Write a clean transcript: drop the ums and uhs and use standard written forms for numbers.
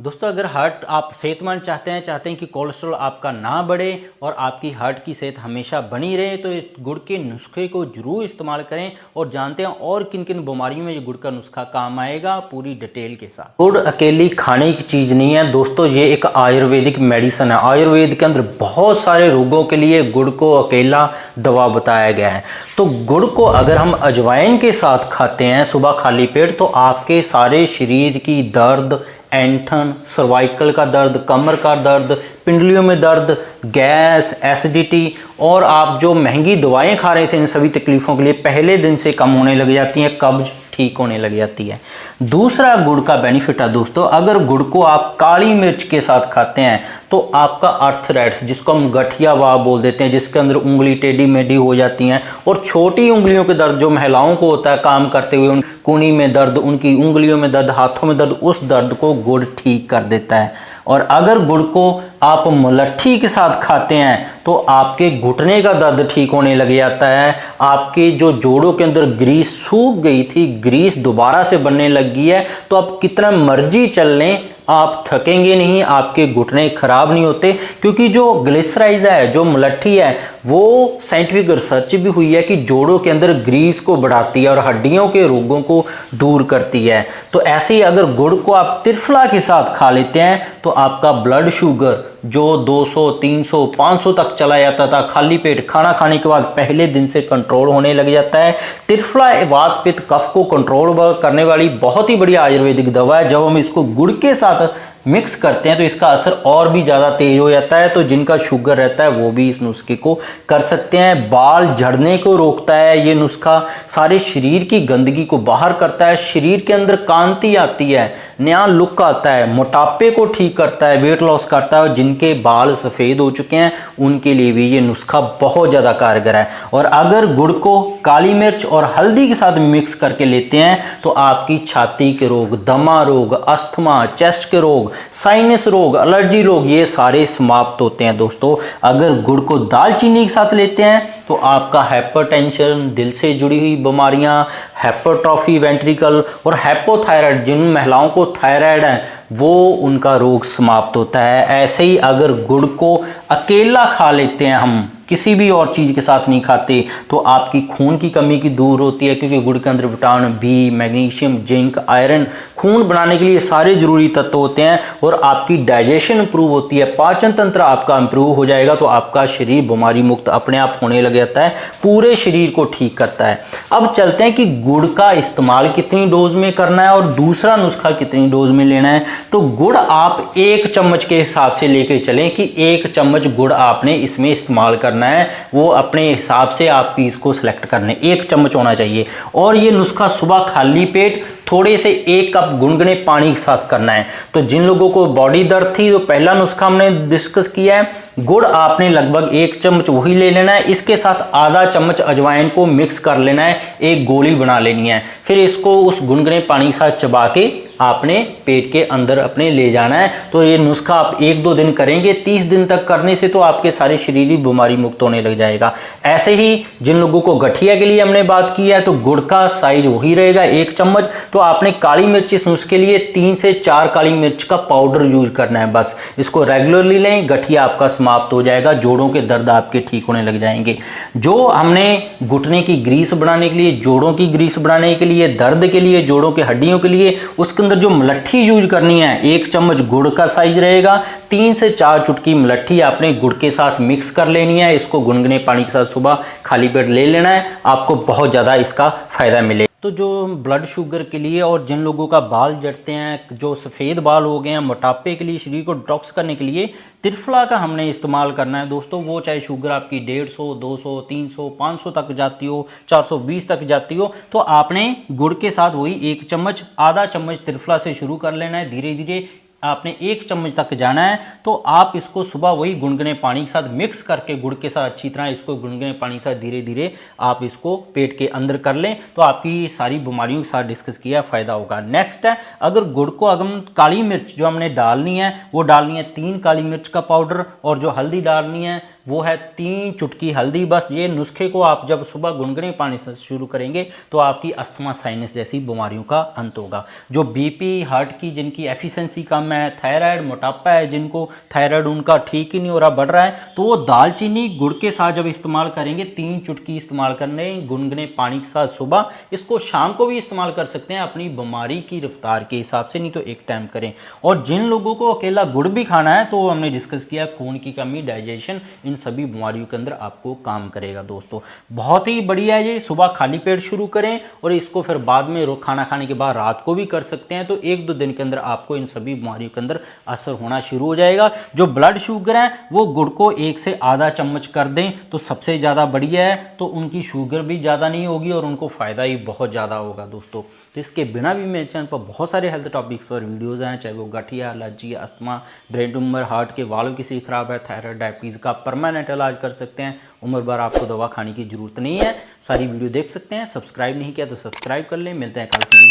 दोस्तों अगर हार्ट आप सेहतमंद चाहते हैं कि कोलेस्ट्रॉल आपका ना बढ़े और आपकी हार्ट की सेहत हमेशा बनी रहे, तो इस गुड़ के नुस्खे को जरूर इस्तेमाल करें और जानते हैं और किन किन बीमारियों में ये गुड़ का नुस्खा काम आएगा पूरी डिटेल के साथ। गुड़ अकेली खाने की चीज़ नहीं है दोस्तों, ये एक आयुर्वेदिक मेडिसिन है। आयुर्वेद के अंदर बहुत सारे रोगों के लिए गुड़ को अकेला दवा बताया गया है। तो गुड़ को अगर हम अजवाइन के साथ खाते हैं सुबह खाली पेट, तो आपके सारे शरीर की दर्द, ऐंठन, सर्वाइकल का दर्द, कमर का दर्द, पिंडलियों में दर्द, गैस, एसिडिटी और आप जो महंगी दवाएं खा रहे थे इन सभी तकलीफ़ों के लिए पहले दिन से कम होने लग जाती हैं, कब्ज ठीक होने लग जाती है। दूसरा गुड़ का बेनिफिट है दोस्तों, अगर गुड़ को आप काली मिर्च के साथ खाते हैं तो आपका आर्थराइटिस, जिसको हम गठिया वाव बोल देते हैं, जिसके अंदर उंगली टेढ़ी मेढ़ी हो जाती हैं और छोटी उंगलियों के दर्द जो महिलाओं को होता है काम करते हुए, उन कूनी में दर्द, उनकी उंगलियों में दर्द, हाथों में दर्द, उस दर्द को गुड़ ठीक कर देता है। और अगर गुड़ को आप मुलट्ठी के साथ खाते हैं तो आपके घुटने का दर्द ठीक होने लग जाता है। आपके जो जोड़ों के अंदर ग्रीस सूख गई थी, ग्रीस दोबारा से बनने लग गई है, तो आप कितना मर्जी चल लें आप थकेंगे नहीं, आपके घुटने खराब नहीं होते। क्योंकि जो ग्लिसराइज है, जो मुलट्ठी है, वो साइंटिफिक रिसर्च भी हुई है कि जोड़ों के अंदर ग्रीस को बढ़ाती है और हड्डियों के रोगों को दूर करती है। तो ऐसे ही अगर गुड़ को आप त्रिफला के साथ खा लेते हैं तो आपका ब्लड शुगर जो 200, 300, 500 तक चला जाता था खाली पेट खाना खाने के बाद, पहले दिन से कंट्रोल होने लग जाता है। त्रिफला वात पित्त कफ को कंट्रोल करने वाली बहुत ही बढ़िया आयुर्वेदिक दवा है। जब हम इसको गुड़ के साथ मिक्स करते हैं तो इसका असर और भी ज़्यादा तेज हो जाता है। तो जिनका शुगर रहता है वो भी इस नुस्खे को कर सकते हैं। बाल झड़ने को रोकता है ये नुस्खा, सारे शरीर की गंदगी को बाहर करता है, शरीर के अंदर कांति आती है, नया लुक आता है, मोटापे को ठीक करता है, वेट लॉस करता है। और जिनके बाल सफ़ेद हो चुके हैं उनके लिए भी ये नुस्खा बहुत ज़्यादा कारगर है। और अगर गुड़ को काली मिर्च और हल्दी के साथ मिक्स करके लेते हैं तो आपकी छाती के रोग, दमा रोग, अस्थमा, चेस्ट के रोग, साइनस रोग, एलर्जी रोग, ये सारे समाप्त होते हैं दोस्तों। अगर गुड़ को दालचीनी के साथ लेते हैं तो आपका हाइपरटेंशन, दिल से जुड़ी हुई बीमारियां, हाइपरट्रॉफी वेंट्रिकल और हाइपोथायराइड, जिन महिलाओं को थायराइड है वो उनका रोग समाप्त होता है। ऐसे ही अगर गुड़ को अकेला खा लेते हैं, हम किसी भी और चीज़ के साथ नहीं खाते, तो आपकी खून की कमी की दूर होती है। क्योंकि गुड़ के अंदर vitamin B, magnesium, zinc, iron, खून बनाने के लिए सारे जरूरी तत्व होते हैं। और आपकी डाइजेशन इंप्रूव होती है, पाचन तंत्र आपका इंप्रूव हो जाएगा, तो आपका शरीर बीमारी मुक्त अपने आप होने लग जाता है, पूरे शरीर को ठीक करता है। अब चलते हैं कि गुड़ का इस्तेमाल कितनी डोज में करना है और दूसरा नुस्खा कितनी डोज में लेना है। तो गुड़ आप 1 चम्मच के हिसाब से लेके चलें कि 1 चम्मच गुड़ आपने इसमें इस्तेमाल करना है। वो अपने हिसाब से आप पीस को सिलेक्ट करने, 1 चम्मच होना चाहिए। और ये नुस्खा सुबह खाली पेट थोड़े से 1 कप गुनगुने पानी के साथ करना है। तो जिन लोगों को बॉडी दर्द थी तो पहला नुस्खा हमने डिस्कस किया है, गुड़ आपने लगभग 1 चम्मच वही ले लेना है। इसके साथ आधा चम्मच अजवाइन को मिक्स कर लेना है, एक गोली बना लेनी है। फिर इसको उस गुनगुने पानी के साथ चबा के आपने पेट के अंदर अपने ले जाना है। तो ये नुस्खा आप 1-2 दिन करेंगे, 30 दिन तक करने से तो आपके सारे शरीर बीमारी मुक्त होने लग जाएगा। ऐसे ही जिन लोगों को गठिया के लिए हमने बात की है तो गुड़ का साइज वही रहेगा 1 चम्मच। तो आपने काली मिर्च इस नुस्खे के लिए 3 से 4 काली मिर्च का पाउडर यूज करना है बस। इसको रेगुलरली लें, गठिया आपका समाप्त हो जाएगा, जोड़ों के दर्द आपके ठीक होने लग जाएंगे। जो हमने घुटने की ग्रीस बढ़ाने के लिए, जोड़ों की ग्रीस बढ़ाने के लिए, दर्द के लिए, जोड़ों के हड्डियों के लिए, उसके अंदर जो मुलट्ठी यूज करनी है 1 चम्मच गुड़ का साइज रहेगा। 3 से 4 चुटकी मुलट्ठी आपने गुड़ के साथ मिक्स कर लेनी है। इसको गुनगुने पानी के साथ सुबह खाली पेट ले लेना है, आपको बहुत ज़्यादा इसका फायदा मिलेगा। तो जो ब्लड शुगर के लिए और जिन लोगों का बाल जड़ते हैं, जो सफ़ेद बाल हो गए हैं, मोटापे के लिए, शरीर को डिटॉक्स करने के लिए त्रिफला का हमने इस्तेमाल करना है दोस्तों। वो चाहे शुगर आपकी 150, 200, 300, 500 तक जाती हो, 420 तक जाती हो, तो आपने गुड़ के साथ वही 1 चम्मच, आधा चम्मच त्रिफला से शुरू कर लेना है। धीरे धीरे आपने 1 चम्मच तक जाना है। तो आप इसको सुबह वही गुनगुने पानी के साथ मिक्स करके गुड़ के साथ अच्छी तरह इसको गुनगुने पानी के साथ धीरे धीरे आप इसको पेट के अंदर कर लें, तो आपकी सारी बीमारियों के साथ डिस्कस किया फायदा होगा। नेक्स्ट है, अगर गुड़ को अगर काली मिर्च जो हमने डालनी है वो डालनी है 3 काली मिर्च का पाउडर, और जो हल्दी डालनी है वो है 3 चुटकी हल्दी। बस ये नुस्खे को आप जब सुबह गुनगुने पानी से शुरू करेंगे तो आपकी अस्थमा साइनस जैसी बीमारियों का अंत होगा। जो बीपी, हार्ट की जिनकी एफिशिएंसी कम है, थायराइड, मोटापा है, जिनको थायराइड उनका ठीक ही नहीं हो रहा, बढ़ रहा है, तो वो दालचीनी गुड़ के साथ जब इस्तेमाल करेंगे, 3 चुटकी इस्तेमाल करने गुनगुने पानी के साथ सुबह, इसको शाम को भी इस्तेमाल कर सकते हैं अपनी बीमारी की रफ्तार के हिसाब से, नहीं तो एक टाइम करें। और जिन लोगों को अकेला गुड़ भी खाना है तो हमने डिस्कस किया खून की कमी, डाइजेशन, इन सभी बीमारियों के अंदर आपको काम करेगा दोस्तों। बहुत ही बढ़िया है ये, सुबह खाली पेट शुरू करें और इसको फिर बाद में खाना खाने के बाद रात को भी कर सकते हैं, तो 1-2 दिन के अंदर आपको इन सभी बीमारियों के अंदर असर होना शुरू हो जाएगा। जो ब्लड शुगर है वो गुड़ को 1 से आधा चम्मच कर दें तो सबसे ज़्यादा बढ़िया है, तो उनकी शुगर भी ज़्यादा नहीं होगी और उनको फ़ायदा ही बहुत ज़्यादा होगा दोस्तों। तो इसके बिना भी मेरे चैनल पर बहुत सारे हेल्थ टॉपिक्स पर वीडियोज़ हैं, चाहे वो गठिया, allergy, asthma, brain tumour, heart के वाल्व किसी खराब है, थायराइड, डायबिटीज़ का परमानेंट इलाज कर सकते हैं, उम्र भर आपको दवा खाने की जरूरत नहीं है। सारी वीडियो देख सकते हैं। सब्सक्राइब नहीं किया तो सब्सक्राइब कर लें। मिलते हैं कल।